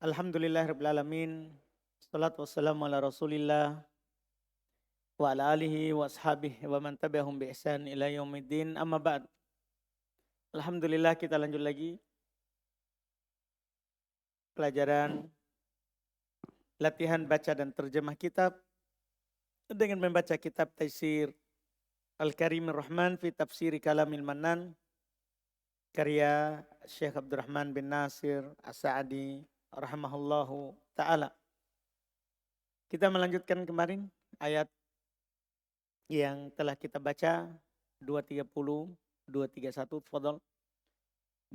Alhamdulillahirrabbilalamin. Salatu wassalamu ala rasulillah wa ala alihi wa ashabihi wa man tabi'ahum bi ihsan ila yaumiddin amma ba'd. Alhamdulillah kita lanjut lagi pelajaran latihan baca dan terjemah kitab dengan membaca kitab Taisir Al-Karimir Rahman fi Tafsiri Kalamil Mannan karya Syekh Abdurrahman bin Nasir As-Sa'di rahimahullahu ta'ala. Kita melanjutkan kemarin ayat yang telah kita baca 230, 231, tafadhal.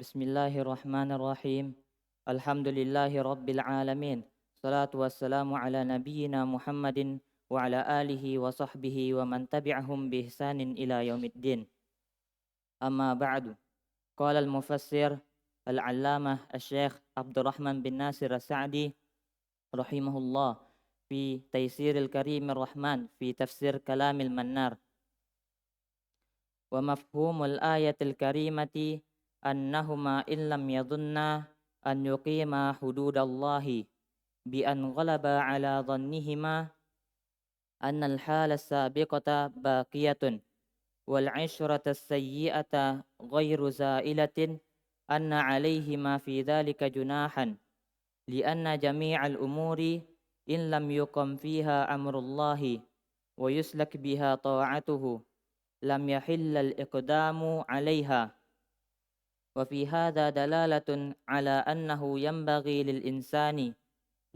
Bismillahirrahmanirrahim. Alhamdulillahi rabbil alamin. Salatu wassalamu ala nabiyyina Muhammadin wa ala alihi wa sahbihi wa man tabi'ahum bi ihsanin ila yaumiddin. Amma ba'du. Qala al-mufassir al-allamah al-syekh Abdurrahman bin Nasir As-Sa'di rahimahullah fi Taisir al-Karim ar-Rahman fi Tafsir Kalamil Mannar. Wa mafhumul ayatil karimati annahuma illam yadunna an yuqima hududallahi bi an ghalaba ala dhannihima anna al-hala as-sabiqata baqiyatun wal 'ishrata as-sayyi'ata ghairu za'ilatin anna 'alayhima fi dhalika junahan li anna jami'al umuri in lam yuqam fiha amrullahi wa yuslak biha ta'atuhu lam yahilla al-iqdamu 'alayha. وفي هذا دلالة على أنه ينبغي للإنسان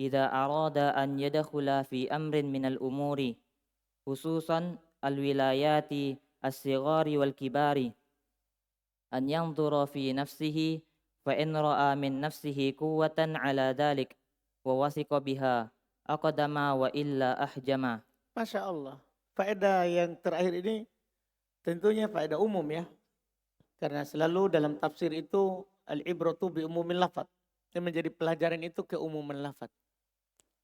إذا أراد أن يدخل في أمر من الأمور خصوصا الولايات الصغار والكبار أن ينظر في نفسه فإن رأى من نفسه قوة على ذلك ووثق بها أقدم وإلا أحجم. Masya Allah. Faedah yang terakhir ini tentunya faedah umum ya. Karena selalu dalam tafsir itu al-ibratu bi umumil lafaz. Yang menjadi pelajaran itu keumuman lafaz.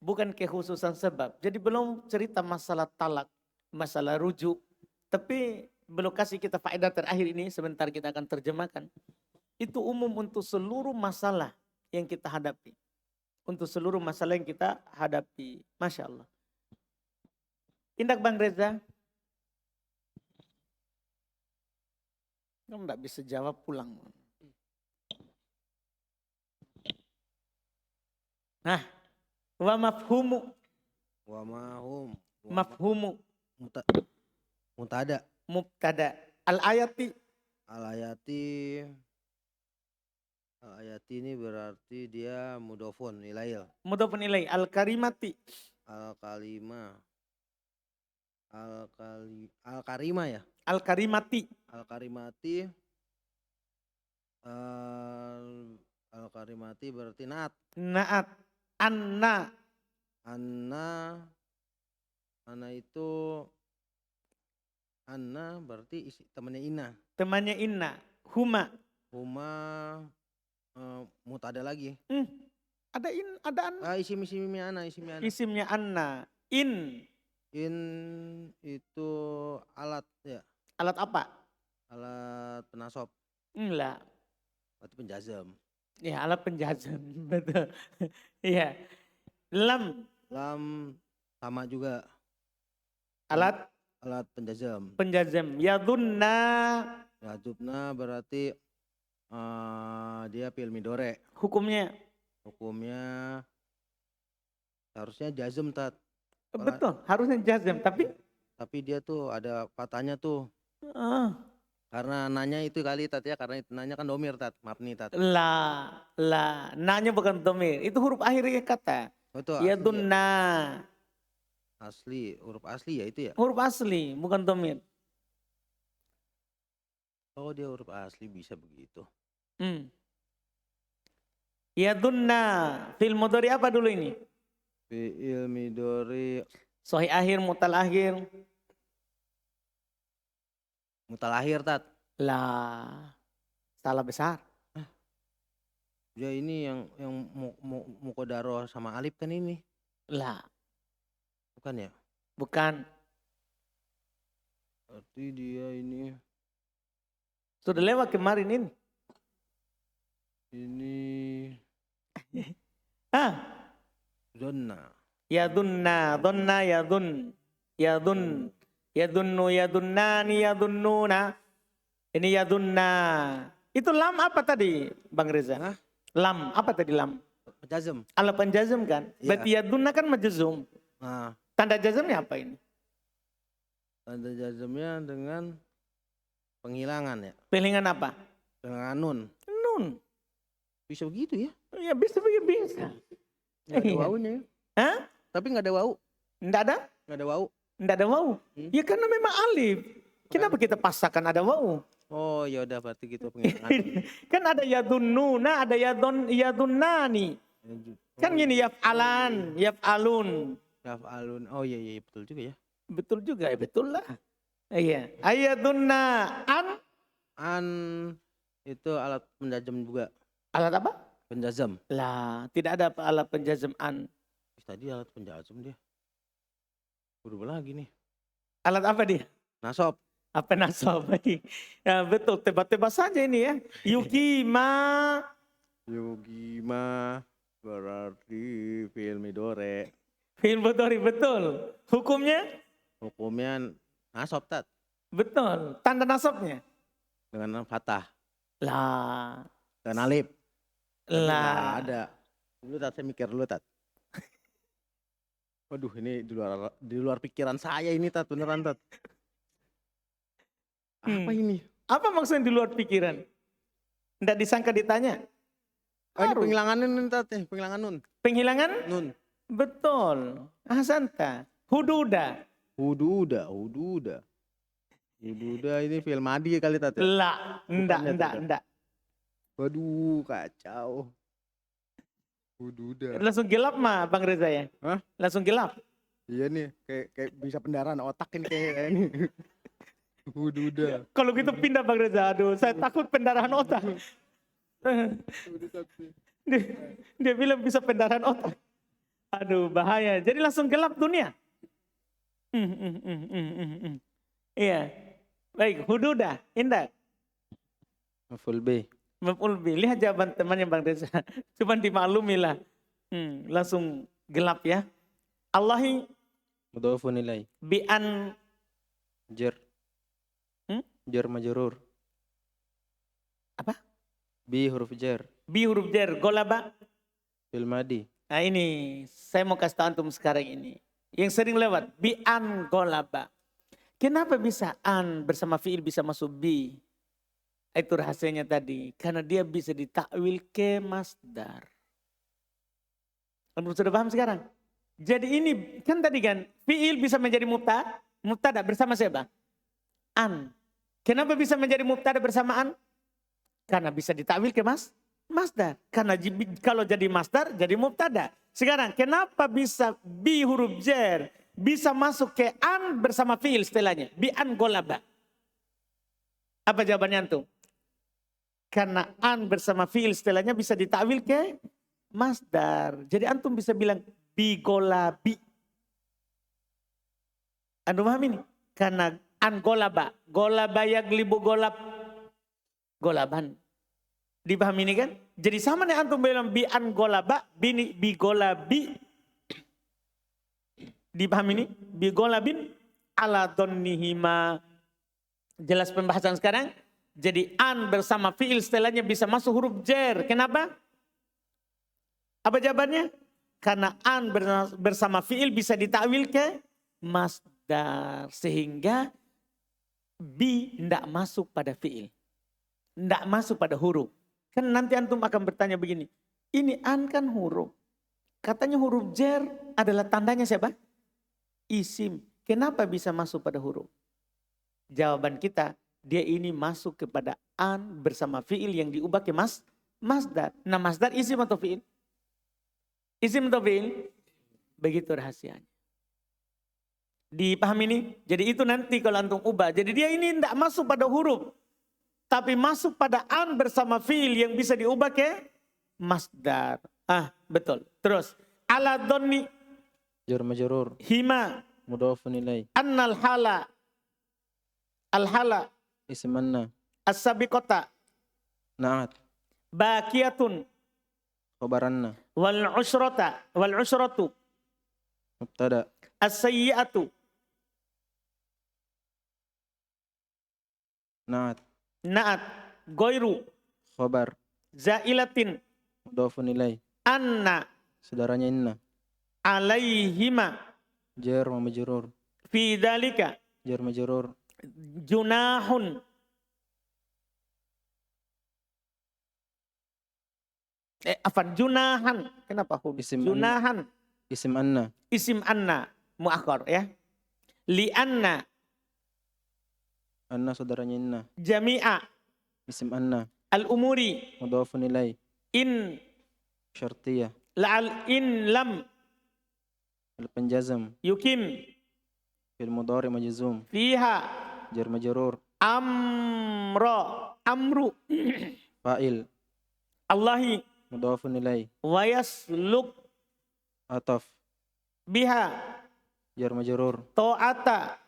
Bukan kekhususan sebab. Jadi belum cerita masalah talak, masalah rujuk. Tapi belum kasih kita faedah terakhir ini, sebentar kita akan terjemahkan. Itu umum untuk seluruh masalah yang kita hadapi. Untuk seluruh masalah yang kita hadapi. Masya Allah. Indak Bang Reza. Kamu tidak bisa jawab pulang. Nah, wa mafhumu. Wa mahum. Mafhumu. Mutada. Mubtada. Al-ayati. Al-ayati ini berarti dia mudhofun ilail. Mudhofun ilai. Al-karimati. Al-kalimah. Al-karimah ya. Al-karimati. Al-karimati. Al-karimati berarti naat. Naat. Anna. Anna itu Anna berarti temannya Inna. Temannya inna. Huma. Huma mutada lagi. Ada anna. Isimnya Anna. Isimnya anna. In itu alat ya. Alat apa? Alat penasab. Enggak. Berarti penjazam. Ya, alat penjazam. Betul. Iya. Lam Sama juga. Alat Penjazam. Yadunna Berarti dia fi'il midhari. hukumnya harusnya jazm tat. betul, harusnya jazam, tapi dia tuh ada patahnya tuh. Karena nanya itu kali tat ya, karena itu nanya kan domir tat, mabni tat. Nanya bukan domir, itu huruf akhirnya kata. Betul. Yadunna. Huruf asli ya itu ya. Huruf asli, bukan domir. Oh dia huruf asli bisa begitu. Yadunna, fil mudhari apa dulu ini? Fi'il midhari. Sahih akhir, mutal akhir. Mutal akhir tat. Salah besar. Ya ini yang mukodaro sama alif kan ini. Bukan ya? Bukan. Berarti dia ini. Sudah lewat kemarin ini. Ini. Hah? Zonna. Yadunna, donna, yadun, yadun, yadunnu, yadunnani, yadunnuna. Ini yadunna. Itu lam apa tadi, Bang Reza? Hah? Lam, apa tadi lam? Jazm. Ala penjazm kan? Iya. Berarti yadunna kan majzum. Nah, Tanda jazmnya apa ini? tanda jazmnya dengan penghilangan ya. Penghilangan apa? Dengan nun. Nun. Bisa begitu ya? Ya bisa. Nggak ada Iya. wawunya ya. Hah? Tapi nggak ada wawu. Enggak ada? Nggak ada wawu. Enggak ada wawu. Ya karena memang alif. Kenapa kita pasangkan ada wawu? Oh ya udah berarti gitu penghilangan. Kan ada yadunnuna, ada yadunnani. Kan gini yaf'alan, yaf'alun. Yaf'alun. Oh iya betul juga ya. Betul juga, ya betul lah. Iya. Ayadunna an. An itu alat penjazm juga. Alat apa? Penjazm. Lah, tidak ada alat penjazm an. Tadi alat penjazm dia. Berubah lagi nih. Alat apa dia? Nasab. Apa nasab? Ya betul, tebak-tebak saja ini ya. Yukima. Yugima berarti fi'il midore. Fi'il mudhari, betul. Hukumnya? Hukumnya nasab tat Betul. Tanda nasabnya? dengan fathah Lah. dan alif. Tapi nggak Lah. ada. Dulu tat saya mikir dulu tat. Waduh ini di luar pikiran saya ini tat beneran tat. Apa ini? Apa maksudnya di luar pikiran? Nggak disangka ditanya? Oh ini Harus. penghilangan nun tat penghilangan nun. Penghilangan? Nun. Betul. Ahsanta. Hududa. Hududa ini fi'il madi kali tat ya? Lah. Enggak, Bukannya enggak, tuh, enggak. Waduh kacau. Hududa. Langsung gelap mah Bang Reza ya? Hah? Langsung gelap. Iya nih kayak bisa pendarahan otak ini kayak ini. Hududa. Kalau gitu pindah Bang Reza. Aduh, saya takut pendarahan otak. Dia bilang bisa pendarahan otak. Aduh, bahaya. Jadi langsung gelap dunia. Iya. Baik, hududa. Indah. Maf'ul bih. Maf'ul bih. Lihat jawaban temannya Bang Reza. Cuman dimaklumi lah. Langsung gelap ya. Allahi Mudhafun ilai. bi'an. Jar. Jar majrur. Apa? Bi huruf jar. Bi huruf jar. Golaba. Fil madi. Nah ini, saya mau kasih tahu antum sekarang ini. Yang sering lewat, bi'an golaba. Kenapa bisa an bersama fi'il bisa masuk bi? Itu rahasianya tadi. Karena dia bisa ditakwil ke masdar. Antum sudah paham sekarang? Jadi ini, kan tadi kan, fi'il bisa menjadi mubtada bersama siapa? An. Kenapa bisa menjadi mubtada bersama an? Karena bisa ditakwil ke masdar. Karena kalau jadi masdar jadi mubtada. Sekarang kenapa bisa bi huruf jar bisa masuk ke an bersama fiil setelahnya? Bi an golaba. Apa jawabannya antum? Karena an bersama fiil setelahnya bisa ditakwil ke masdar. Jadi antum bisa bilang bi golabi. Antum paham ini? Karena an golaba. Golaba yaglibu golaban. Dipahami ini kan? Jadi sama nih antum bilang bi an golaba, bi golabi. Dipahami ini? Bi golabin ala dhonnihima. Jelas pembahasan sekarang? Jadi an bersama fiil setelahnya bisa masuk huruf jar. Kenapa? Apa jawabannya? Karena an bersama fiil bisa ditakwil ke masdar. Sehingga bi tidak masuk pada fiil. Tidak masuk pada huruf. Kan nanti antum akan bertanya begini. Ini an kan huruf. Katanya huruf jar adalah tandanya siapa? Isim. Kenapa bisa masuk pada huruf? Jawaban kita, dia ini masuk kepada an bersama fiil yang diubah ke masdar. Nah masdar isim atau fiil? Isim atau fiil? Begitu rahasianya. Dipahami ini? Jadi itu nanti kalau antum ubah. Jadi dia ini tidak masuk pada huruf. Tapi masuk pada an bersama fiil yang bisa diubah ke masdar. Betul. Terus. Ala dhonni. Jar majrur. Hima. Mudhafun ilai. Annal hala. Al-hala. Ismanna. As-sabiqata. Na'at. Baqiyatun. khobaranna. Wal usratu Mubtada. as-sayyi'atu Na'at. na'at goiru Khobar. zailatin Mudhafun ilaih. anna Saudaranya inna. alaihima Jar wa majrur. fi dzalika Jar majrur. junahun junahan. Kenapa hun? Isim Junahan. Isim anna. Isim anna muakhar ya. Li anna Anna saudaranya inna. jami'a Isim anna. al umuri Mudhafun ilaih. in Syartiyah. in lam Al penjazam. yukim Fil mudhari majzum. fiha Jar majrur. amru Fa'il. Allahi Mudhafun ilaih. wa yasluk Ataf. biha Jar majrur. ta'ata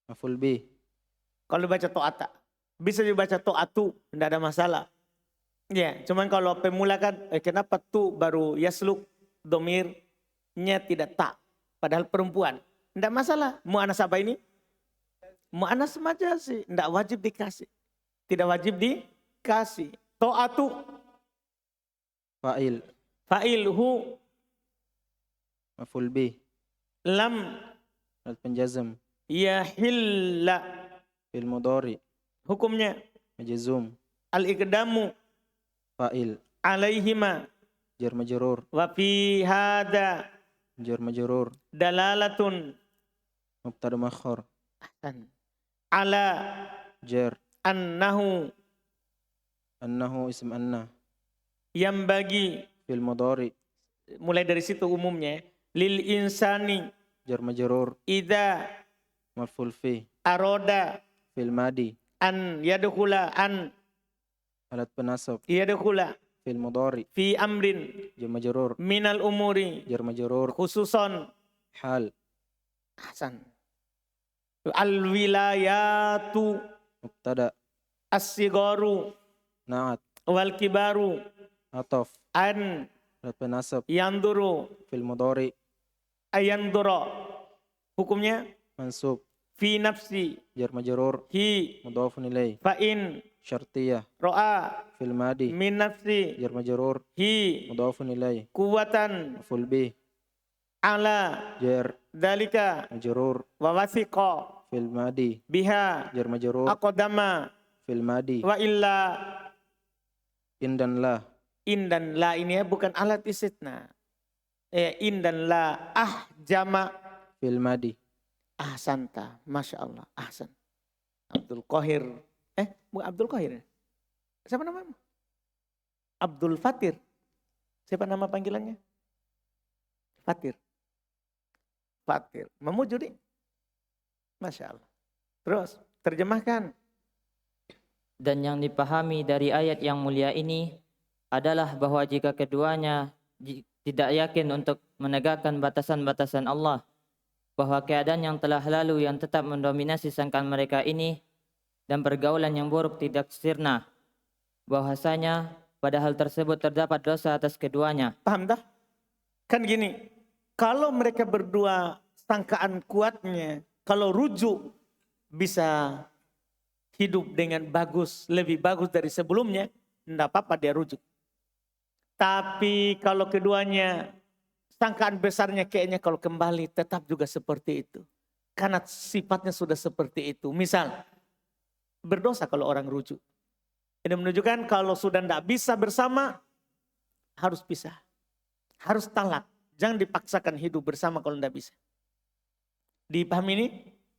Maf'ul bih. kalau baca ta'ata. Bisa dibaca ta'atu, tidak ada masalah. Ya, cuman kalau pemula kan kenapa tu baru yasluk domirnya tidak tak padahal perempuan. Tidak masalah. Mu'anas apa ini? Mu'anas majasi, tidak wajib dikasih. Tidak wajib dikasih. Ta'atu Fa'il. fa'ilhu Maf'ul bih. lam Al penjazam. yahilla. Fil mudhari Hukumnya majzum. al-iqdamu Fa'il. alaihima Jar majrur. wa fi hada Jar majrur. dalalatun Mubtada makhar. ala Jar. annahu Annahu isim anna. yang bagi Fil mudhari. mulai dari situ umumnya lil insani Jar majrur. idza Maf'ul fi. aroda Fil madi. an yadkhula Alat penasab. yadkhula Fil mudhari. fi amrin Jar majrur. minal umuri Jar majrur. khususon Hal. hasan al wilayatu Mubtada. as-sigaru Na'at. wal kibaru Ataf. an Alat penasab. yanduru Fil mudhari. ayandura hukumnya Mansub. fi nafsi Jar majrur. hi Mudhafun ilaih. fa in Syartiyah. ro'a Fil madi. min nafsi Jar majrur. hi Mudhafun ilaih. kuwatan Maf'ul bih. ala Jar dalika majrur. wa wasiqa Fil madi. biha Jar majrur. aqdama Fil madi. wa illa In dan la. in dan la ini ya bukan alat istitsna. In dan la jama Fil madi. ahsanta masya Allah ahsan Abdul Qahir bukan Abdul Qahir ya? Siapa namamu? Abdul Fatir. Siapa nama panggilannya? Fatir. Fatir. Memujudi. Masya Allah. Terus terjemahkan. Dan yang dipahami dari ayat yang mulia ini adalah bahwa jika keduanya tidak yakin untuk menegakkan batasan-batasan Allah, bahwa keadaan yang telah lalu yang tetap mendominasi sangkaan mereka ini dan pergaulan yang buruk tidak sirna, bahwasanya pada hal tersebut terdapat dosa atas keduanya. Paham dah? Kan gini, kalau mereka berdua sangkaan kuatnya, kalau rujuk bisa hidup dengan bagus, lebih bagus dari sebelumnya, enggak apa-apa dia rujuk. Tapi kalau keduanya sangkaan besarnya kayaknya kalau kembali tetap juga seperti itu. Karena sifatnya sudah seperti itu. Misal, berdosa kalau orang rujuk. Ini menunjukkan kalau sudah tidak bisa bersama, harus pisah. Harus talak. Jangan dipaksakan hidup bersama kalau tidak bisa. Dipahami ini?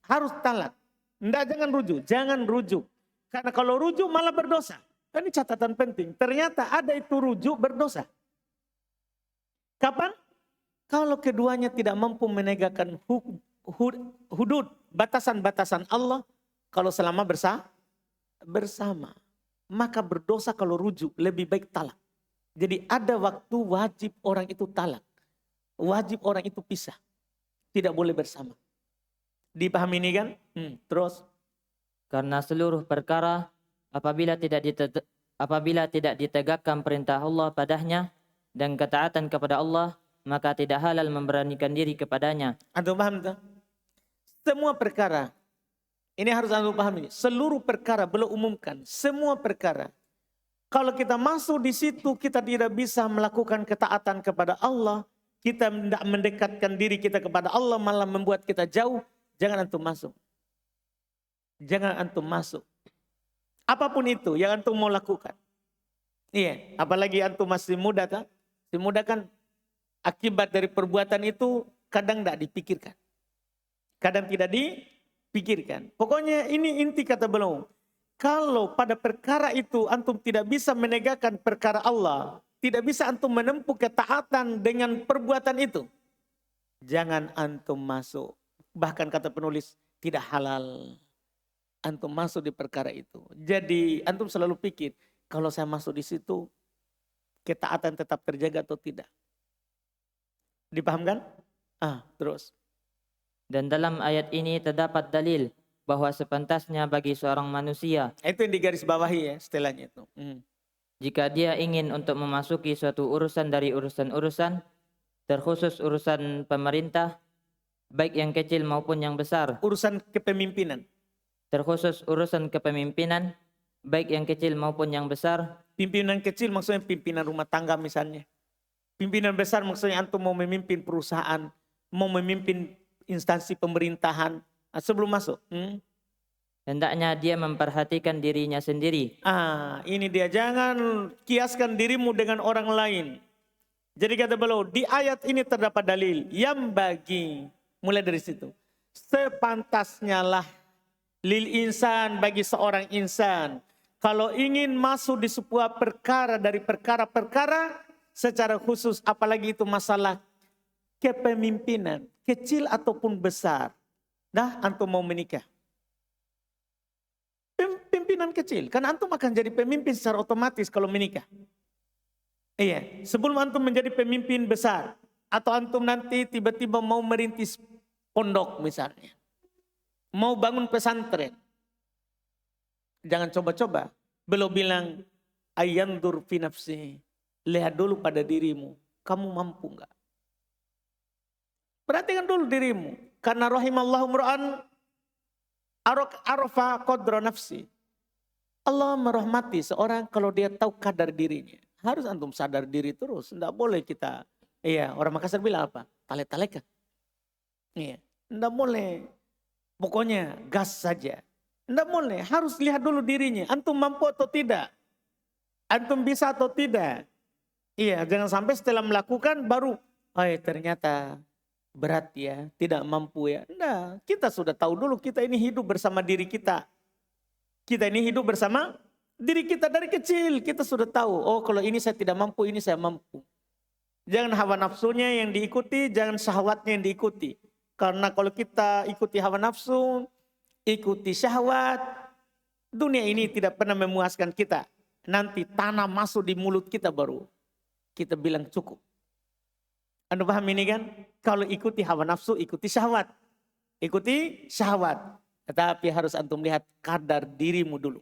Harus talak. Tidak, jangan rujuk. Jangan rujuk. Karena kalau rujuk malah berdosa. Ini catatan penting. Ternyata ada itu rujuk berdosa. Kapan? Kalau keduanya tidak mampu menegakkan hudud, batasan-batasan Allah, kalau selama bersama, maka berdosa kalau rujuk, lebih baik talak. Jadi ada waktu wajib orang itu talak. Wajib orang itu pisah. Tidak boleh bersama. Dipahami ini kan? Terus? Karena seluruh perkara apabila tidak ditegakkan perintah Allah padanya dan ketaatan kepada Allah, maka tidak halal memberanikan diri kepadanya. Antum paham tak? Semua perkara, ini harus antum pahami. Seluruh perkara belum umumkan, semua perkara. Kalau kita masuk di situ, kita tidak bisa melakukan ketaatan kepada Allah. Kita tidak mendekatkan diri kita kepada Allah, malah membuat kita jauh. Jangan antum masuk. Jangan antum masuk. Apapun itu yang antum mau lakukan. Iya, apalagi antum masih muda kan? Masih muda kan akibat dari perbuatan itu kadang tidak dipikirkan. Kadang tidak dipikirkan. Pokoknya ini inti kata beliau. Kalau pada perkara itu antum tidak bisa menegakkan perkara Allah, tidak bisa antum menempuh ketaatan dengan perbuatan itu, jangan antum masuk. Bahkan kata penulis, tidak halal antum masuk di perkara itu. Jadi antum selalu pikir, kalau saya masuk di situ, ketaatan tetap terjaga atau tidak. Dipahamkan? Terus. Dan dalam ayat ini terdapat dalil bahwa sepantasnya bagi seorang manusia, itu yang digaris bawahi ya setelahnya itu. Jika dia ingin untuk memasuki suatu urusan dari urusan-urusan, terkhusus urusan pemerintah, baik yang kecil maupun yang besar. Urusan kepemimpinan. Terkhusus urusan kepemimpinan, baik yang kecil maupun yang besar. Pimpinan kecil maksudnya pimpinan rumah tangga misalnya. Pimpinan besar maksudnya antum mau memimpin perusahaan, mau memimpin instansi pemerintahan. Sebelum masuk. Hendaknya dia memperhatikan dirinya sendiri. Ini dia, jangan kiaskan dirimu dengan orang lain. Jadi kata beliau, di ayat ini terdapat dalil yang bagi, mulai dari situ. Sepantasnya lah lil insan, bagi seorang insan, kalau ingin masuk di sebuah perkara dari perkara-perkara secara khusus, apalagi itu masalah kepemimpinan, kecil ataupun besar. Antum mau menikah. Pimpinan kecil, karena antum akan jadi pemimpin secara otomatis kalau menikah. Iya, sebelum antum menjadi pemimpin besar, atau antum nanti tiba-tiba mau merintis pondok misalnya, mau bangun pesantren, jangan coba-coba. Belum bilang ayandur fi nafsi, lihat dulu pada dirimu, kamu mampu enggak? Perhatikan dulu dirimu, karena rahimallahu mur'an arafa qadra nafsi. Allah merahmati seorang kalau dia tahu kadar dirinya. Harus antum sadar diri terus. Tidak boleh kita, orang Makassar bilang apa? Tale-talekan. Tidak boleh. Pokoknya gas saja. Tidak boleh. Harus lihat dulu dirinya. Antum mampu atau tidak? Antum bisa atau tidak? Jangan sampai setelah melakukan baru, ternyata berat ya, tidak mampu ya. Nah, kita sudah tahu dulu kita ini hidup bersama diri kita. Kita ini hidup bersama diri kita dari kecil. Kita sudah tahu, kalau ini saya tidak mampu, ini saya mampu. Jangan hawa nafsunya yang diikuti, jangan syahwatnya yang diikuti. Karena kalau kita ikuti hawa nafsu, ikuti syahwat, dunia ini tidak pernah memuaskan kita. Nanti tanah masuk di mulut kita baru kita bilang cukup. Anda paham ini kan? Kalau ikuti hawa nafsu, ikuti syahwat. Ikuti syahwat. Tetapi harus antum lihat kadar dirimu dulu.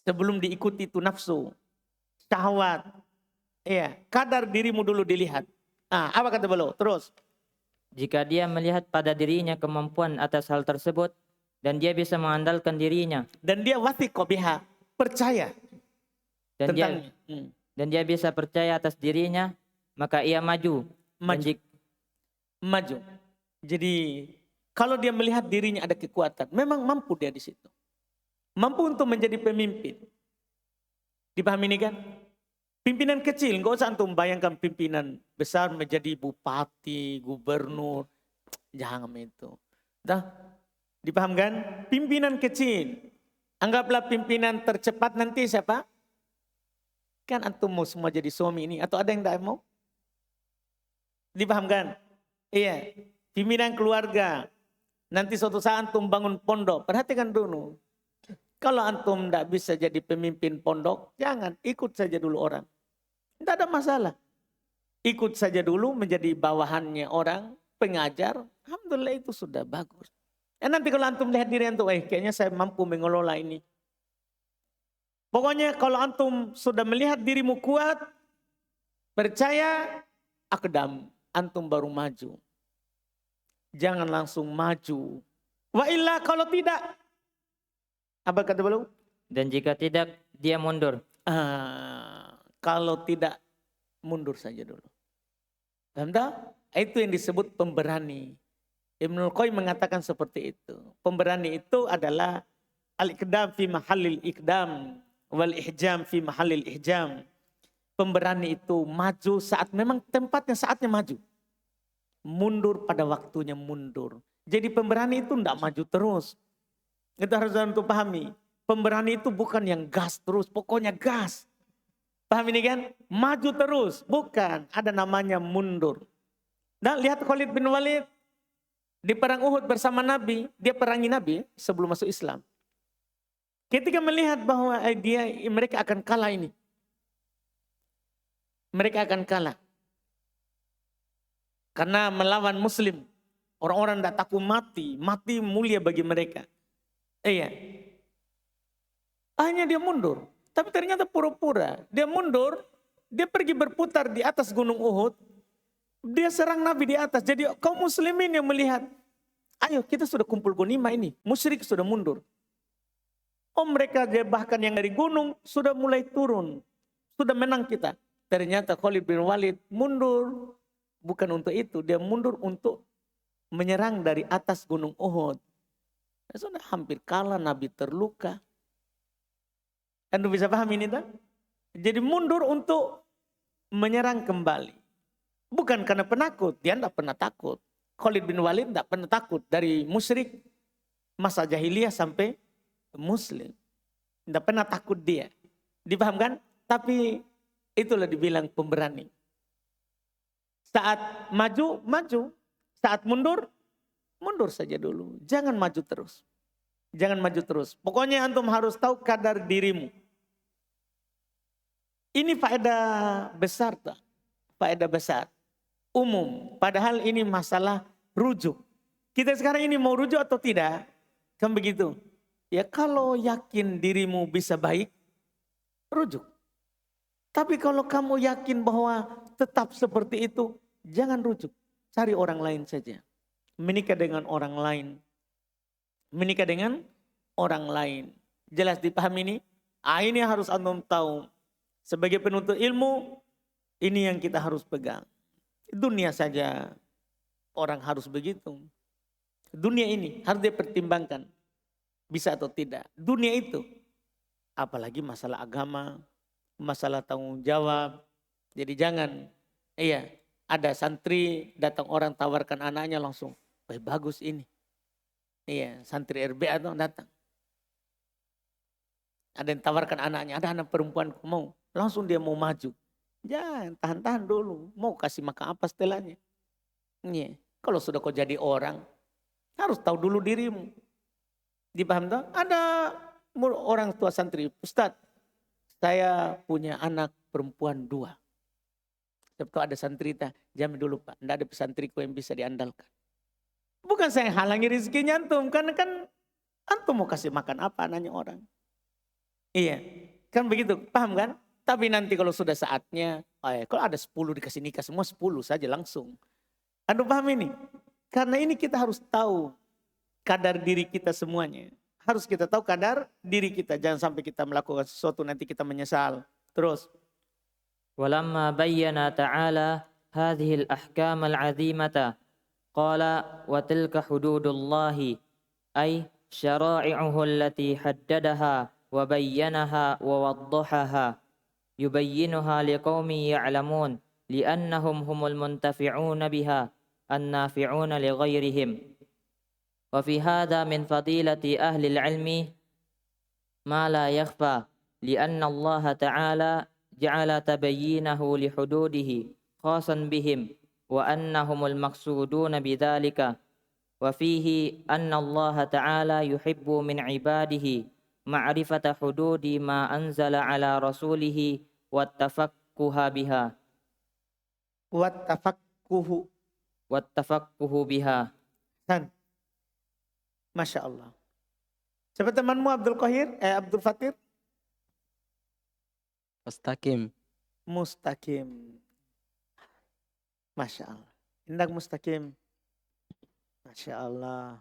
Sebelum diikuti itu nafsu, syahwat. Kadar dirimu dulu dilihat. Apa kata beliau? Terus. Jika dia melihat pada dirinya kemampuan atas hal tersebut, dan dia bisa mengandalkan dirinya. Dan dia wathiqa biha, percaya. Dan dia bisa percaya atas dirinya, maka ia maju. Maju. Jadi kalau dia melihat dirinya ada kekuatan, memang mampu dia di situ. Mampu untuk menjadi pemimpin. Dipahami ini kan? Pimpinan kecil, nggak usah antum bayangkan pimpinan besar menjadi bupati, gubernur. Jangan itu. Dipahamkan? Pimpinan kecil. Anggaplah pimpinan tercepat nanti siapa? Kan antum mau semua jadi suami ini, atau ada yang tidak mau? Dipahamkan? Pimpinan keluarga. Nanti suatu saat antum bangun pondok, perhatikan dulu. Kalau antum tidak bisa jadi pemimpin pondok, jangan, ikut saja dulu orang. Tidak ada masalah. Ikut saja dulu menjadi bawahannya orang, pengajar. Alhamdulillah itu sudah bagus. Nanti kalau antum lihat diri antum, kayaknya saya mampu mengelola ini. Pokoknya kalau antum sudah melihat dirimu kuat, percaya, akdam, antum baru maju. Jangan langsung maju. Wa illa kalau tidak, apa kata beliau? Dan jika tidak, dia mundur. Kalau tidak, mundur saja dulu. Paham tak? Itu yang disebut pemberani. Ibnul Qayyim mengatakan seperti itu. Pemberani itu adalah al-iqdam fi mahallil iqdam wal ihjam fi mahallil ihjam. Pemberani itu maju saat memang tempatnya saatnya maju. Mundur pada waktunya mundur. Jadi pemberani itu tidak maju terus. Itu harus untuk pahami. Pemberani itu bukan yang gas terus, pokoknya gas. Paham ini kan? Maju terus, bukan. Ada namanya mundur. Dan lihat Khalid bin Walid di perang Uhud bersama Nabi, dia perangi Nabi sebelum masuk Islam. Ketika melihat bahwa mereka akan kalah ini. Mereka akan kalah. Karena melawan muslim. Orang-orang tidak takut mati. Mati mulia bagi mereka. Iya. Hanya dia mundur. Tapi ternyata pura-pura. Dia mundur. Dia pergi berputar di atas gunung Uhud. Dia serang Nabi di atas. Jadi kaum muslimin yang melihat. Ayo kita sudah kumpul ghanimah ini. Musyrik sudah mundur. Oh mereka bahkan yang dari gunung sudah mulai turun. Sudah menang kita. Ternyata Khalid bin Walid mundur. Bukan untuk itu, dia mundur untuk menyerang dari atas gunung Uhud. Sudah hampir kalah, Nabi terluka. Anda bisa paham ini tak? Jadi mundur untuk menyerang kembali. Bukan karena penakut, dia tidak pernah takut. Khalid bin Walid tidak pernah takut dari musyrik masa jahiliyah sampai muslim. Tidak pernah takut dia. Dipahamkan? Tapi itulah dibilang pemberani. Saat maju, maju. Saat mundur, mundur saja dulu. Jangan maju terus. Jangan maju terus. Pokoknya antum harus tahu kadar dirimu. Ini faedah besar tak? Faedah besar. Umum. Padahal ini masalah rujuk. Kita sekarang ini mau rujuk atau tidak? Kan begitu. Ya kalau yakin dirimu bisa baik, rujuk. Tapi kalau kamu yakin bahwa tetap seperti itu, jangan rujuk. Cari orang lain saja. Menikah dengan orang lain. Menikah dengan orang lain. Jelas dipahami ini? Ini harus antum tahu. Sebagai penuntut ilmu, ini yang kita harus pegang. Dunia saja orang harus begitu. Dunia ini harus dipertimbangkan. Bisa atau tidak. Dunia itu. Apalagi masalah agama. Masalah tanggung jawab. Jadi jangan. Iya. Ada santri datang orang tawarkan anaknya langsung. Bagus ini. Iya. Santri RBA tuh datang. Ada yang tawarkan anaknya. Ada anak perempuan mau. Langsung dia mau maju. Jangan tahan-tahan dulu. Mau kasih makan apa setelahnya. Iya. Kalau sudah kau jadi orang. Harus tahu dulu dirimu. Dipaham tak? Ada orang tua santri. Ustadz. Saya punya anak perempuan 2. Sebab ada santri, jamin dulu Pak. Tidak ada pesantriku yang bisa diandalkan. Bukan saya halangi rezekinya antum. Karena kan antum mau kasih makan apa anaknya orang. Iya. Kan begitu. Paham kan? Tapi nanti kalau sudah saatnya. Kalau ada 10 dikasih nikah. Semua 10 saja langsung. Antum paham ini? Karena ini kita harus tahu kadar diri kita semuanya. Harus kita tahu kadar diri kita. Jangan sampai kita melakukan sesuatu nanti kita menyesal. Terus. Walamma bayyana ta'ala hadhihi al-ahkam al-'azimata qala wa tilka hududullahi ay syara'i'uhu allati haddadaha wa bayyanaha wa waddahaha yubayyinuha liqaumin ya'lamun li'annahum humul muntafi'una biha an-nafi'una li ghairihim. وفي هذا من فضيلة أهل العلم ما لا يخفى لأن الله تعالى جعل تبيينه لحدوده خاصا بهم وأنهم المقصودون بذلك وفيه أن الله تعالى يحب من عباده معرفة حدود ما أنزل على رسوله والتفقه بها والتفقه بها. Masya Allah. Siapa temanmu Abdul Fatir? Mustaqim. Mustaqim. Masya Allah. Indak mustaqim. Masya Allah.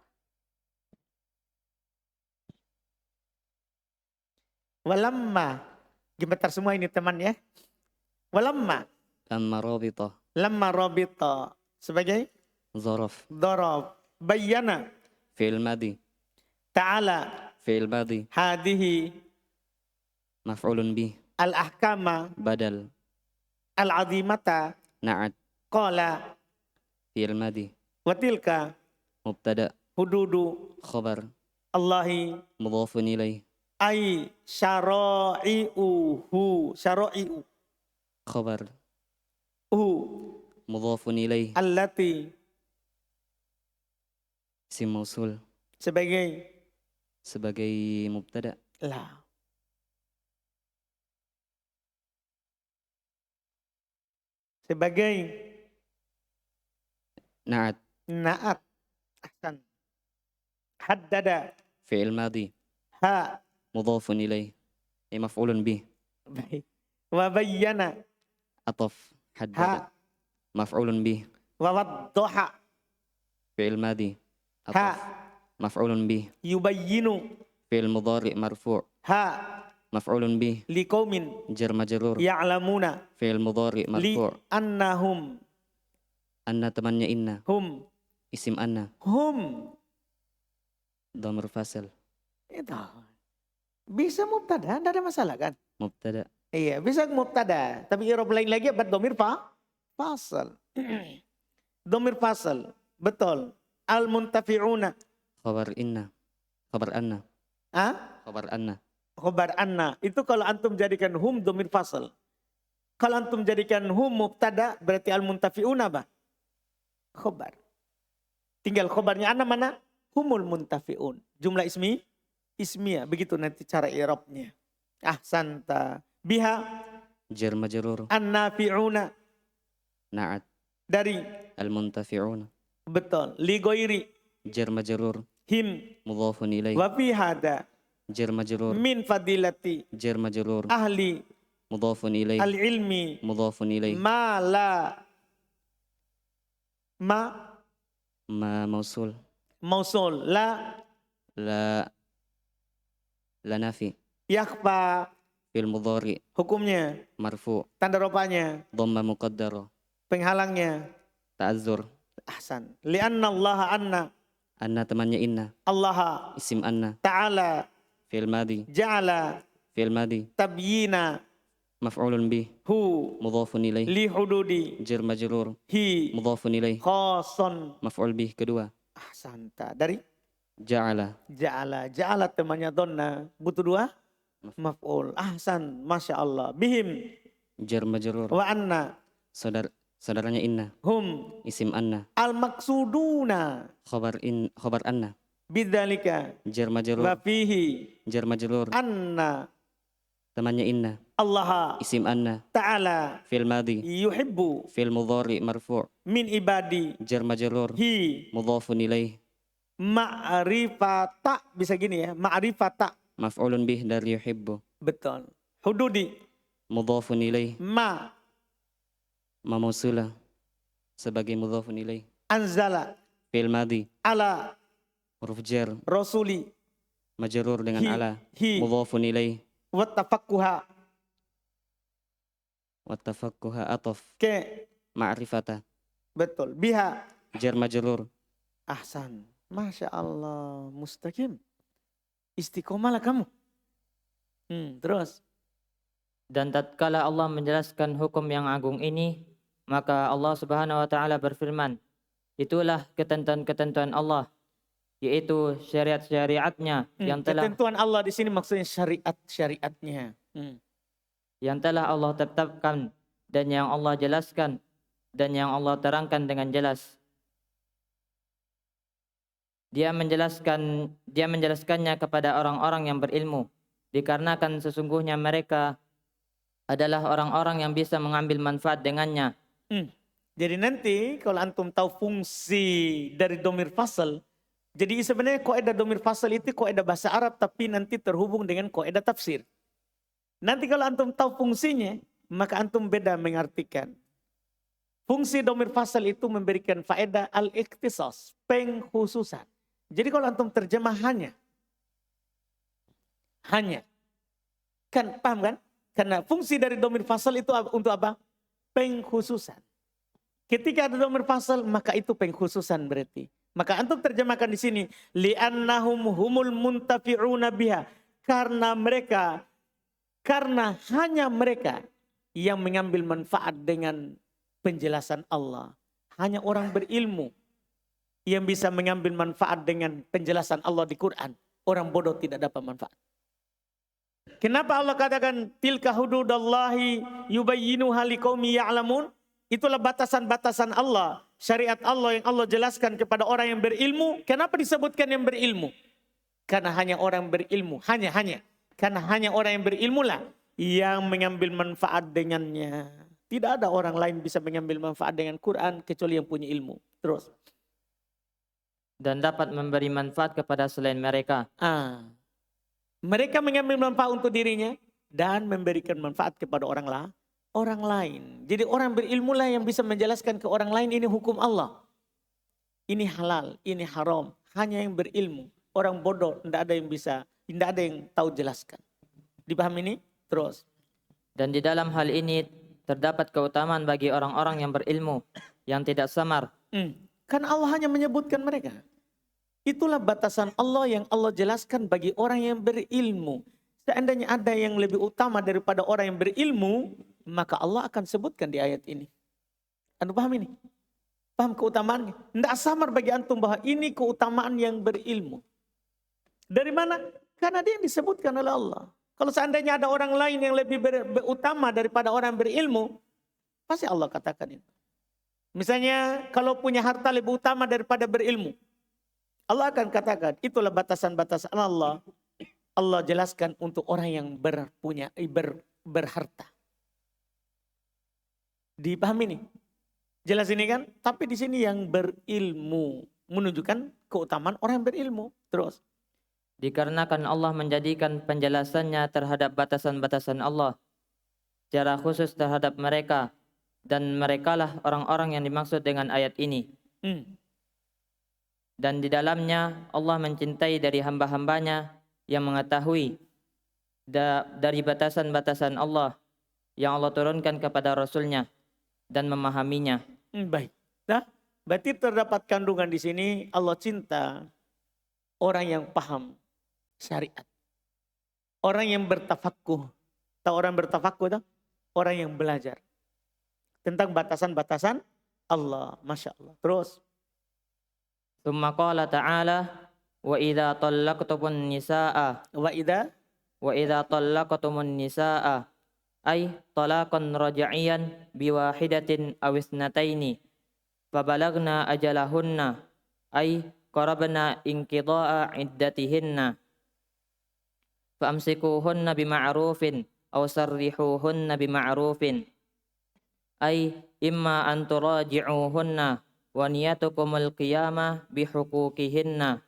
Walamma. Gemetar semua ini teman ya. Walamma. Lamma rabita. Lamma rabita. Sebagai Zaraf. darab. Bayyana. Fi'il madi. Ta'ala. Fi'il madi. Hadihi. Maf'ulun bih. Al-ahkama. Badal. Al-azimata. Na'at. Qala. Fi'il madi. Watilka. Mubtada. Hududu. Khabar. Allahi. Mudhafun ilaih. Ay syara'i'uhu. Syara'i'u. Khabar. Mudhafun ilaih. Allati. Isim mausul. Sebagai. Sebagai mubtada. La. Sebagai. Na'at. Na'at. Ahsan. Haddada. Fi'il madi. Ha. Mudhafun ilaih. Maf'ulun bih. Baik. Wa bayyana. Ataf. Haddada. Ha. Maf'ulun bih. Wa waddoha. Fi'il madi. Ha. Ataf. Maf'ulun bih. Yubayyinu. Fi'il mudhari' marfu'. Ha. Maf'ulun bih. Liqaumin. Jar majrur. Ya'lamuna. Fi'il mudhari' Li marfu'. annahum. Anna temannya inna. Hum. Isim anna. Hum. Dhamir fasal. Itu. Bisa mubtada, tidak ada masalah kan? Mubtada. Iya, bisa mubtada. Tapi i'rab lain lagi buat domir fasal. Domir fasal. Betul. Al-muntafi'una. Khabar inna. Khabar anna. Ah? Khabar anna. Khobar anna. Itu kalau antum jadikan hum domir fasal. Kalau antum jadikan hum mubtada berarti al-muntafi'una apa? Khobar. Tinggal khobarnya anna mana? Humul muntafi'un. Jumlah ismiyah. Begitu nanti cara i'rabnya. Ahsanta. Biha Jar majrur. an-nafi'una. Na'at. Dari. Al-muntafi'un. Betul. Li ghairi. Jar majrur. Him. Mudhafun ilaih. Wa fi hada. Jar majrur. Min fadilati. Jar majrur. Ahli. Mudhafun ilaih. Al-ilmi. Mudhafun ilaih. Ma la. Ma. Ma mausul. Mausul. La. La. La nafi. Yakhfa. Fi'il mudhari' Hukumnya. marfu'. Tanda rupanya. Dhamma muqaddara. Penghalangnya. Ta'azzur. Ahsan. Lianna Allah anna. Anna temannya inna. Allah Isim anna. ta'ala. Fi'il madi. Ja'ala. Fi'il madi. Tabyina. Maf'ulun bih. Hu. Mudhafun ilaih. Li hududi. Jar majrur. Hi. Mudhafun ilaih. Khoson. Maf'ul bih kedua. Ahsanta. Dari. Ja'ala. Ja'ala. Ja'ala temannya donna. Butuh dua. Maf'ul. Ahsan. Masya Allah. Bihim. Jar majrur. Wa anna. Saudaranya inna. Hum. Isim anna. Al-maksuduna. Khabar anna. Bidzalika. Jar majrur. Wa fihi. Jar majrur. Anna. Temannya inna. Allah Isim anna. ta'ala. Fi'il madi. Yuhibbu. Fi'il mudhari' marfu'. Min ibadi. Jar majrur. Hi. Mudhafun ilaih. Ma'rifata. Bisa gini ya. Ma'rifata. Maf'ulun bih dari yuhibbu. Betul. Hududi. Mudhafun ilaih. Ma. Ma mausula. Sebagai mudhafun ilaih. Anzala. Fi'il madi. Ala. Huruf jar. Rasuli. Majrur dengan Hi. ala. Hi. Mudhafun ilaih. Wattafakkuha. Wattafakkuha ataf. Ke. Ma'rifata. Betul. Biha. Jar majrur. Ahsan. Masya Allah. Mustaqim. Istiqomahlah kamu. Terus. Dan tatkala Allah menjelaskan hukum yang agung ini, maka Allah Subhanahu wa taala berfirman, itulah ketentuan-ketentuan Allah, yaitu syariat-syariatnya yang telah Ketentuan Allah di sini maksudnya syariat-syariatnya. yang telah Allah tetapkan dan yang Allah jelaskan dan yang Allah terangkan dengan jelas. Dia menjelaskannya kepada orang-orang yang berilmu, dikarenakan sesungguhnya mereka adalah orang-orang yang bisa mengambil manfaat dengannya. Jadi nanti kalau antum tahu fungsi dari domir fasal, jadi sebenarnya kaidah domir fasal itu kaidah bahasa Arab tapi nanti terhubung dengan kaidah tafsir. Nanti kalau antum tahu fungsinya, maka antum beda mengartikan. Fungsi domir fasal itu memberikan faedah al-ikhtisas, pengkhususan. Jadi kalau antum terjemah hanya. Kan paham kan? Karena fungsi dari domir fasal itu untuk apa? Pengkhususan. Ketika ada domir fasal, maka itu pengkhususan berarti. Maka antum terjemahkan di sini, li'annahum humul muntafi'una biha. Karena hanya mereka yang mengambil manfaat dengan penjelasan Allah. Hanya orang berilmu yang bisa mengambil manfaat dengan penjelasan Allah di Quran. Orang bodoh tidak dapat manfaat. Kenapa Allah katakan tilka hududallahi yubayyinuha liqaumi ya'lamun? Itulah batasan-batasan Allah, syariat Allah yang Allah jelaskan kepada orang yang berilmu. Kenapa disebutkan yang berilmu? Karena hanya orang berilmu, karena hanya orang yang berilmu lah yang mengambil manfaat dengannya. Tidak ada orang lain bisa mengambil manfaat dengan Quran kecuali yang punya ilmu. Terus. Dan dapat memberi manfaat kepada selain mereka. Mereka mengambil manfaat untuk dirinya dan memberikan manfaat kepada orang lain. Jadi orang berilmu lah yang bisa menjelaskan ke orang lain ini hukum Allah. Ini halal, ini haram. Hanya yang berilmu. Orang bodoh tidak ada yang bisa, tidak ada yang tahu jelaskan. Dipahami ini? Terus. Dan di dalam hal ini terdapat keutamaan bagi orang-orang yang berilmu, yang tidak samar. Karena Allah hanya menyebutkan mereka. Itulah batasan Allah yang Allah jelaskan bagi orang yang berilmu. Seandainya ada yang lebih utama daripada orang yang berilmu, maka Allah akan sebutkan di ayat ini. Anda paham ini? Paham keutamaannya? Tidak samar bagi antum bahwa ini keutamaan yang berilmu. Dari mana? Karena dia yang disebutkan oleh Allah. Kalau seandainya ada orang lain yang lebih utama daripada orang berilmu, pasti Allah katakan itu. Misalnya kalau punya harta lebih utama daripada berilmu, Allah akan katakan itulah batasan-batasan Allah. Allah jelaskan untuk orang yang berharta. Dipahami nih? Jelas ini kan? Tapi di sini yang berilmu menunjukkan keutamaan orang yang berilmu. Terus. Dikarenakan Allah menjadikan penjelasannya terhadap batasan-batasan Allah secara khusus terhadap mereka, dan merekalah orang-orang yang dimaksud dengan ayat ini. Dan di dalamnya Allah mencintai dari hamba-hambanya yang mengetahui dari batasan-batasan Allah yang Allah turunkan kepada Rasulnya dan memahaminya. Baik. Nah, berarti terdapat kandungan di sini Allah cinta orang yang paham syariat. Orang yang bertafaqquh. Tahu orang bertafaqquh tak? Orang yang belajar tentang batasan-batasan Allah. Masya Allah. Terus. Tsumma qala ta'ala wa idza tallaqtumun nisaa wa idza tallaqtumun nisaa ay talaqan raj'iyan biwahidatin aw isnataini fabalagna ajalahunna ay qarabna inqida'a iddatihinna famsikuhunna bima'rufin aw sarrihuhunna bima'rufin ay imma an turaji'uhunna wa niyatukumul qiyamah bihuquqihinna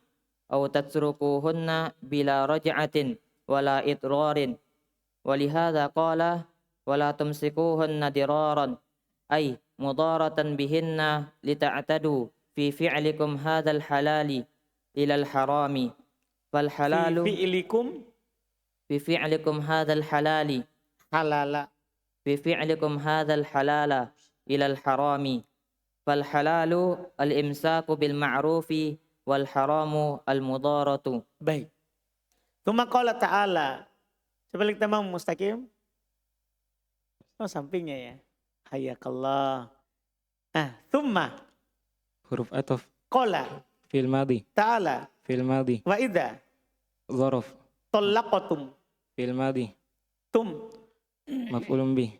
aw tatrukuhunna bila raj'atin wala idrarin walihadza qala wala tumsikuhunna diraran ay mudaratan bihinna lita'tadu fi fi'likum hadzal halali ilal harami fal halalu fi fi'likum hadzal halali halala fi fi'likum hadzal halala ilal harami fal halalu al imsaku bil ma'rufi wal haramu al mudaratu. Baik. Tsumma qala ta'ala. Sebalik tamam mustaqim. Oh, sampingnya ya. Hayakallah. Tsumma huruf ataf qala fil madhi ta'ala fil madhi wa idza zarf talaqatum fil madhi tum maf'ulun bih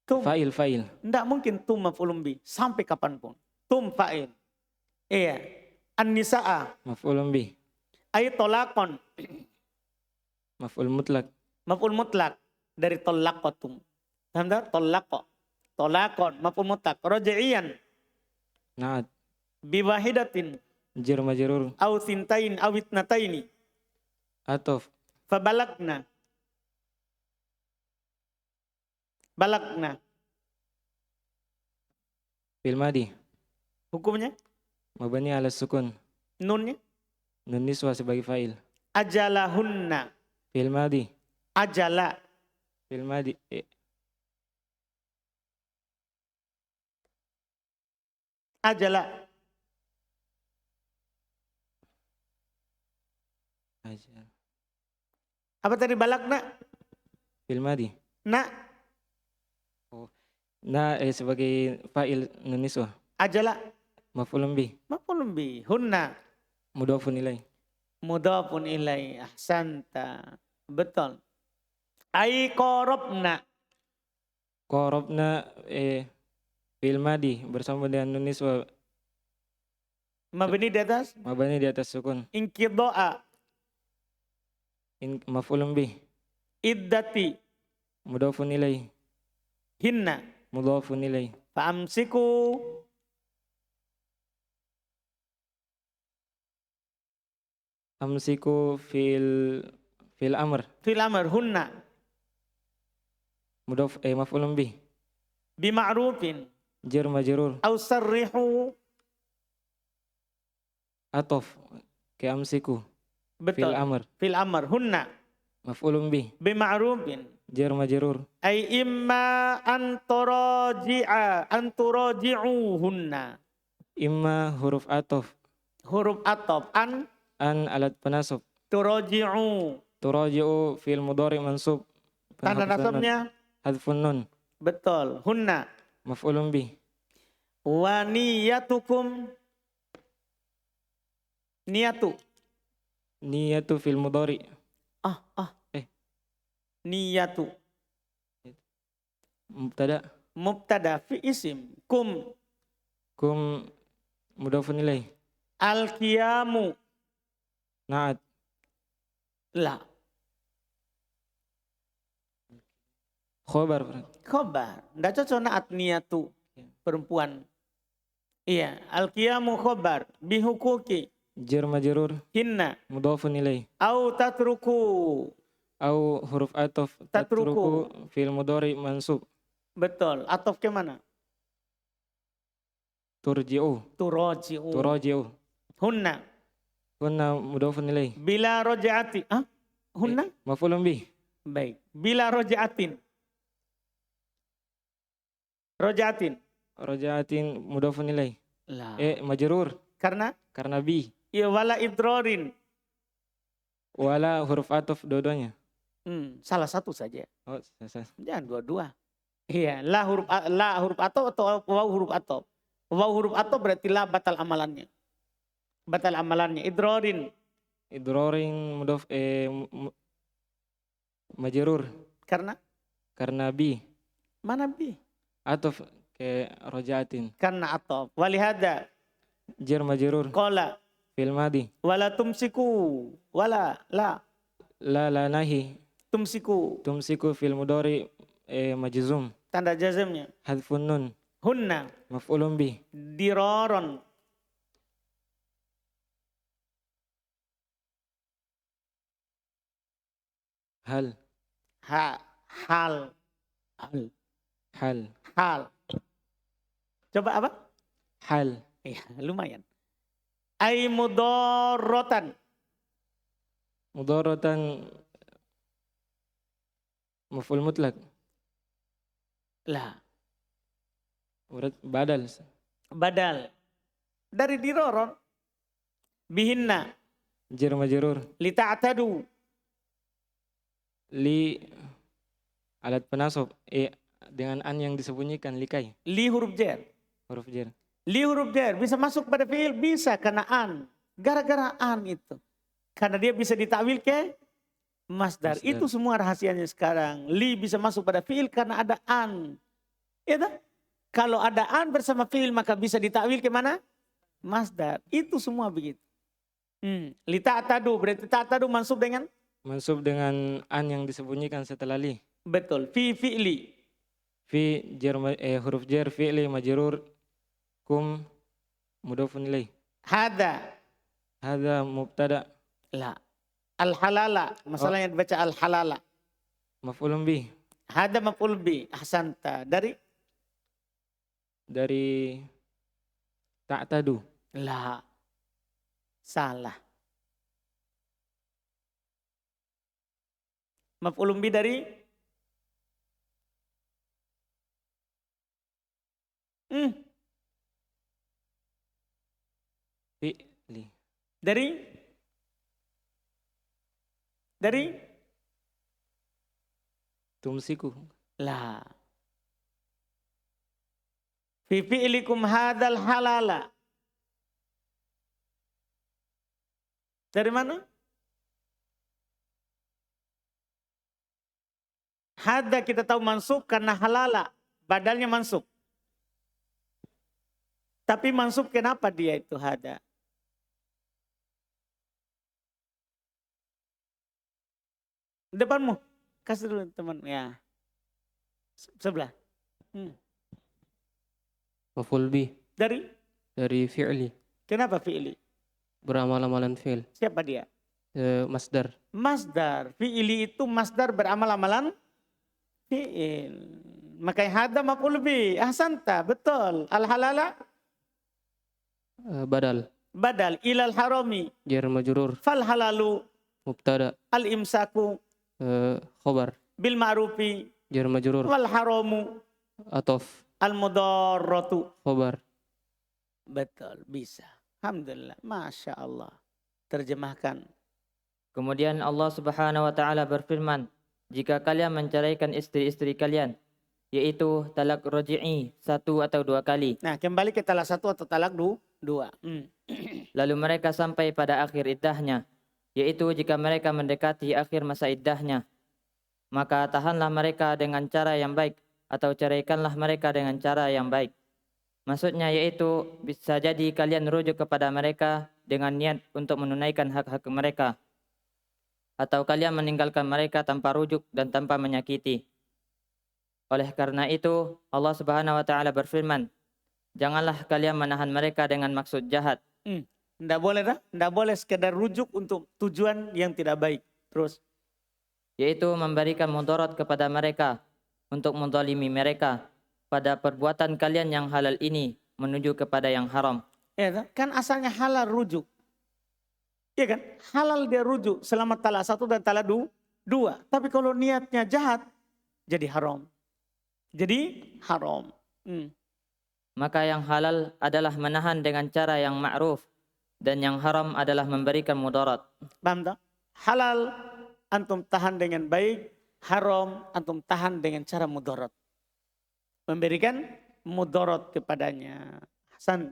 tum. fa'il Tidak mungkin tum maf'ulun bih sampai kapanpun. Tum fa'il. Iya. An-nisaa maf'ulun bih ay talaqan maf'ul mutlak maf'ul mutlak dari talaqatum. Paham tak? Talaqan maf'ul mutlak raj'iyan na'at biwahidatin jar majrur aw thintain aw itnataini atof. Fabalagna. Balagna. Fil madi. Hukumnya? Mabani ala sukun. Nunnya? Nun niswa sebagai fa'il. Ajalahunna. Fil madi. Ajala. Fil madi. Ajala. Ajal. Apa tadi balagna? Fil madi. Na. Na sebagai fa'il nun niswa. Ajala. Maf'ulun bih. Maf'ulun bih. Hunna. Mudhafun ilaih. Mudhafun ilai. Ahsanta. Betul. Ai qarabna. Qarabna fil madi bersama dengan nun niswa. Mabni di atas. Mabani di atas sukun. Inqida'a. Maf'ulun bih. Iddati. Mudhafun ilaih. Hinna. Mudhafun ilaih. Fa'amsiku. Amsiku fil amr. Fil amr. Hunna. Maf'ulun bih. Bima'rufin. Jar majrur. Au sarrihu. Atof ke amsiku. Betul. Fil amr. Fil amr. Hunna. Maf'ulun bih. Bima'rufin. Jar majrur. Ay imma anturaji'uhunna. Imma huruf atof. Huruf atop. An alat penasab. Turaji'u. Turaji'u fil mudhari mansub. Tanda Penghapus nun. nasabnya. Hadfun nun. Betul. Hunna. Maf'ulun bih. Wa niyatukum. Niyatu. Niyatu fil mudhari. Niyatu. Mubtada. Mubtada fi isim. Kum. Kum mudhafun ilaih. Al-qiyamu. Na'at. La. Khobar. Khobar. Nggak cocok naat niyatu. Perempuan. Iya. Al-qiyamu khobar. Bihukuki. Jar majrur. Hinna. Mudhafun ilaih. Au tatruku. Au huruf atof. Tatruku. Tatruku fil mudhari mansub. Betul. Atof ke mana? Turji'u. Turaji'u. Turaji'u. Hunna. Kunna mudhafun ilaih. Bila rojaati. Hunna? Maf'ulun bih. Baik. Bila rojaatin. Rojaatin. Raja'atin mudhafun ilaih. Lah. Majrur. Karena? Karena bi. Ya wala idrorin. Wala huruf atof dua-duanya. Salah satu saja. Oh, Jangan dua-dua. Iya. La huruf atop atau waw huruf atop. Waw huruf atop berarti la batal amalannya. Batal amalannya. Idrorin. Idroring mudhaf majrur. Karena? Karena bi. Mana bi? Atof ke roja'atin. Karena atop. Walihada. Jar majrur. Kola. Fil madi. Wala tumsiku. Wala. La. La nahi. Tumsiku. Tumsiku fil mudhari majzum. Tanda jazmnya. Hadfun nun. Hunna. Maf'ulun bih. Diroron. Hal. Hal. Hal. Hal. Hal. Coba apa? Hal. Iya, lumayan. Ai mudorotan. Mudharatan maf'ul mutlak. Lah, Badal. badal. Dari diroron. Bihinna. Jar majrur. Lita'tadu. Li alat penasab dengan an yang disembunyikan likai. Li huruf jar. Huruf jar. Li huruf jar. Bisa masuk pada fi'il? Bisa karena an. Gara-gara an itu. Karena dia bisa ditakwil ke masdar. Itu semua rahasianya sekarang. Li bisa masuk pada fi'il karena ada an. Ya tak? Kalau ada an bersama fi'il maka bisa ditakwil ke mana? Masdar. Itu semua begitu. Li ta'tadu. Berarti ta'tadu mansub dengan? Mansub dengan an yang disembunyikan setelah li. Betul. Fi fi'li. Fi huruf jar fi'li majrur kum mudhafun ilaih. Hada. Hadza mubtada. La. Al-halala. Masalahnya dibaca al-halala. Maf'ulun bih. Hada maf'ul bi. Ahsanta. Dari ta'tadu. La. Salah. Maf'ulun bi dari Fi'li. dari Tumsiku. la. Fi fi'likum hadal halala. Dari mana? Hada kita tahu mansub karena halala. Badalnya mansub. Tapi mansub kenapa dia itu hada? Depanmu. Kasih dulu teman. Ya. Sebelah. Maf'ul bih Dari fi'li. kenapa fi'li? Beramal-amalan fi'il. Siapa dia? Masdar. Masdar. Fi'li itu masdar beramal-amalan fi'il. Makanya hada maf'ul bih. Ahsanta. Betul. Al-halala. Badal. Ilal harami. Jar majrur. Fal halalu. Mubtada. Al-imsaku. Khobar. Bil ma'rufi. Jar majrur. Wal haramu. Atof. Al-mudarratu. Khobar. Betul, bisa. Alhamdulillah, Masya Allah. Terjemahkan. Kemudian Allah Subhanahu wa taala berfirman, jika kalian menceraikan istri-istri kalian, yaitu talak roji'i 1 atau 2 kali. Nah, kembali ke talak 1 atau talak 2. Lalu mereka sampai pada akhir iddahnya, yaitu jika mereka mendekati akhir masa iddahnya, maka tahanlah mereka dengan cara yang baik atau ceraikanlah mereka dengan cara yang baik. Maksudnya yaitu bisa jadi kalian rujuk kepada mereka dengan niat untuk menunaikan hak-hak mereka. Atau kalian meninggalkan mereka tanpa rujuk dan tanpa menyakiti. Oleh karena itu Allah Subhanahu wa taala berfirman, janganlah kalian menahan mereka dengan maksud jahat. Tidak boleh dah, tidak boleh sekedar rujuk untuk tujuan yang tidak baik. Terus. Yaitu memberikan mudarat kepada mereka untuk menzalimi mereka pada perbuatan kalian yang halal ini menuju kepada yang haram. Ya kan asalnya halal rujuk. Iya kan? Halal dia rujuk selama talak 1 dan talak 2. Tapi kalau niatnya jahat, jadi haram. Maka yang halal adalah menahan dengan cara yang ma'ruf dan yang haram adalah memberikan mudarat. Paham tak? Halal antum tahan dengan baik, haram antum tahan dengan cara mudarat. Memberikan mudarat kepadanya.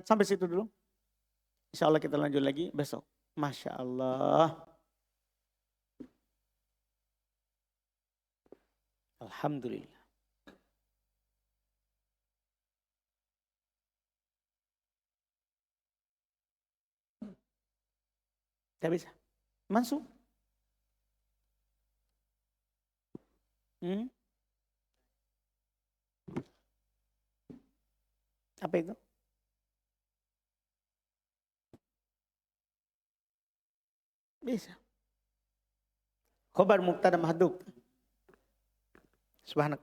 Sampai situ dulu. Insya Allah kita lanjut lagi besok. Masya Allah. Alhamdulillah. Tidak bisa. Masuk. Apa itu? Bisa. Khobar mubtada mahdhuf. Subhanak.